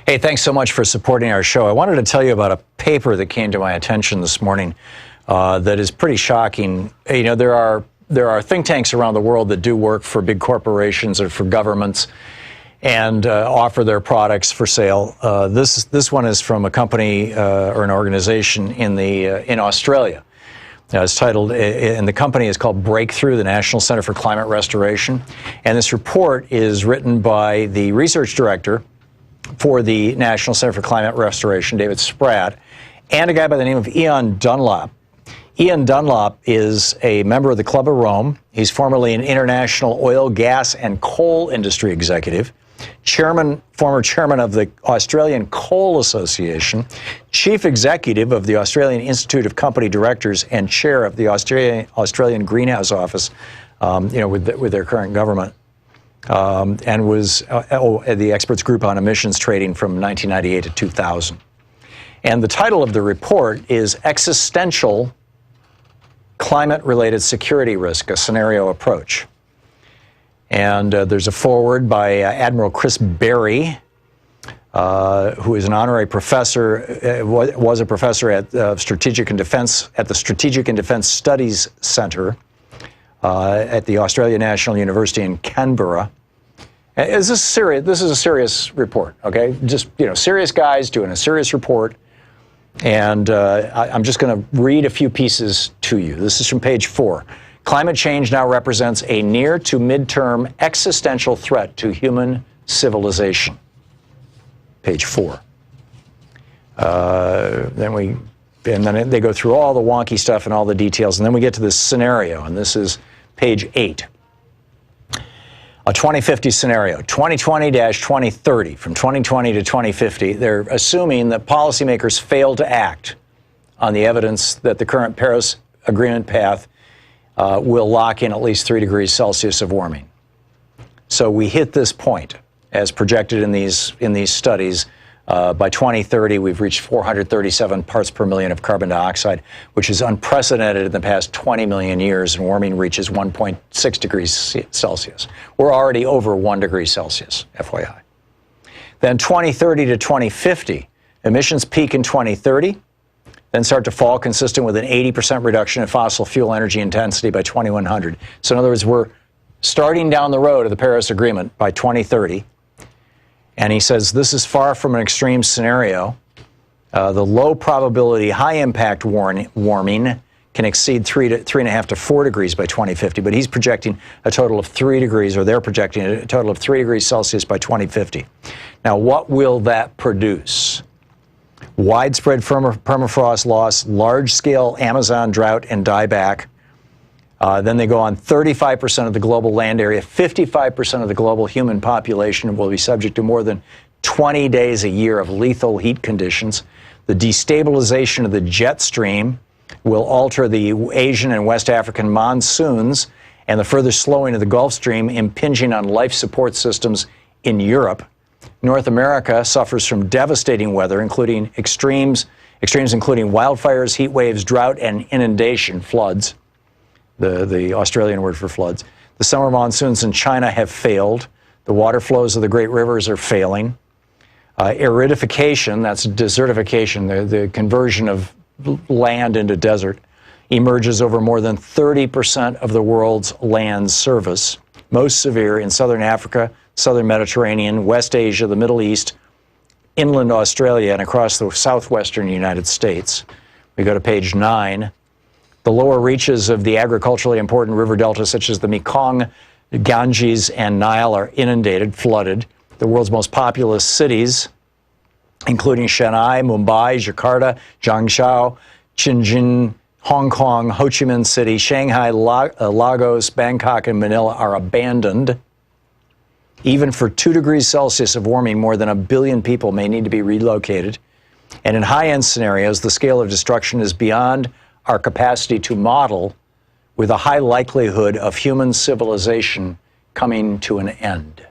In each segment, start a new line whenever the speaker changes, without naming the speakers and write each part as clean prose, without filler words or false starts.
Hey, thanks so much for supporting our show. I wanted to tell you about a paper that came to my attention this morning that is pretty shocking. You know, there are think tanks around the world that do work for big corporations or for governments and offer their products for sale. This one is from a company or an organization in Australia. It's titled, and the company is called Breakthrough, the National Center for Climate Restoration. And this report is written by the research director for the National Center for Climate Restoration, David Spratt, and a guy by the name of Ian Dunlop. Ian Dunlop is a member of the Club of Rome. He's formerly an international oil, gas, and coal industry executive, former chairman of the Australian Coal Association, chief executive of the Australian Institute of Company Directors, and chair of the Australian Greenhouse Office, with their current government. And was the experts group on emissions trading from 1998 to 2000. And the title of the report is Existential Climate-Related Security Risk, a Scenario Approach. And there's a foreword by Admiral Chris Berry, who is an honorary professor, was a professor at Strategic and Defense at the Strategic and Defense Studies Center at the Australian National University in Canberra. This is a serious report, okay? Just, serious guys doing a serious report. And I'm just going to read a few pieces to you. This is from page 4. Climate change now represents a near to midterm existential threat to human civilization. Page 4. Then they go through all the wonky stuff and all the details, and then we get to this scenario, and this is page 8. A 2050 scenario, 2020-2030, from 2020 to 2050, they're assuming that policymakers fail to act on the evidence that the current Paris Agreement path will lock in at least 3 degrees Celsius of warming. So we hit this point, as projected in these studies. By 2030, we've reached 437 parts per million of carbon dioxide, which is unprecedented in the past 20 million years, and warming reaches 1.6 degrees Celsius. We're already over 1 degree Celsius, FYI. Then 2030 to 2050, emissions peak in 2030, then start to fall consistent with an 80% reduction in fossil fuel energy intensity by 2100. So in other words, we're starting down the road of the Paris Agreement by 2030. And he says this is far from an extreme scenario. The low probability, high impact warming can exceed 3.5 to 4 degrees by 2050, but he's projecting a total of 3 degrees, or they're projecting a total of 3 degrees Celsius by 2050. Now, what will that produce? Widespread permafrost loss, large-scale Amazon drought and dieback. Then they go on 35% of the global land area, 55% of the global human population will be subject to more than 20 days a year of lethal heat conditions. The destabilization of the jet stream will alter the Asian and West African monsoons, and the further slowing of the Gulf Stream impinging on life support systems in Europe. North America suffers from devastating weather, including extremes including wildfires, heat waves, drought, and inundation, floods. The Australian word for floods. The summer monsoons in China have failed. The water flows of the great rivers are failing. Aridification, that's desertification, the conversion of land into desert, emerges over more than 30% of the world's land surface, most severe in southern Africa, southern Mediterranean, West Asia, the Middle East, inland Australia, and across the southwestern United States. We go to page 9. The lower reaches of the agriculturally important river deltas, such as the Mekong, Ganges, and Nile, are inundated, flooded. The world's most populous cities, including Chennai, Mumbai, Jakarta, Zhangzhou, Shenzhen, Hong Kong, Ho Chi Minh City, Shanghai, Lagos, Bangkok, and Manila, are abandoned. Even for 2 degrees Celsius of warming, more than 1 billion people may need to be relocated. And in high-end scenarios, the scale of destruction is beyond our capacity to model, with a high likelihood of human civilization coming to an end.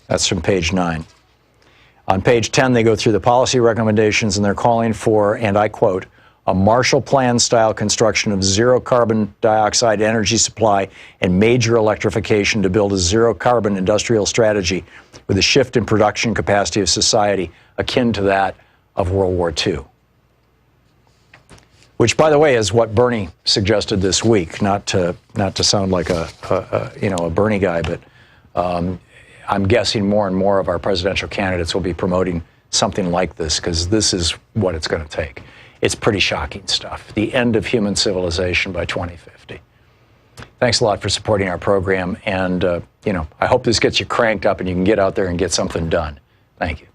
That's from page 9. On page 10, they go through the policy recommendations, and they're calling for, and I quote, a Marshall Plan-style construction of zero carbon dioxide energy supply and major electrification to build a zero-carbon industrial strategy with a shift in production capacity of society akin to that of World War II. Which, by the way, is what Bernie suggested this week. Not to sound like a Bernie guy, but I'm guessing more and more of our presidential candidates will be promoting something like this, because this is what it's going to take. It's pretty shocking stuff. The end of human civilization by 2050. Thanks a lot for supporting our program, and I hope this gets you cranked up and you can get out there and get something done. Thank you.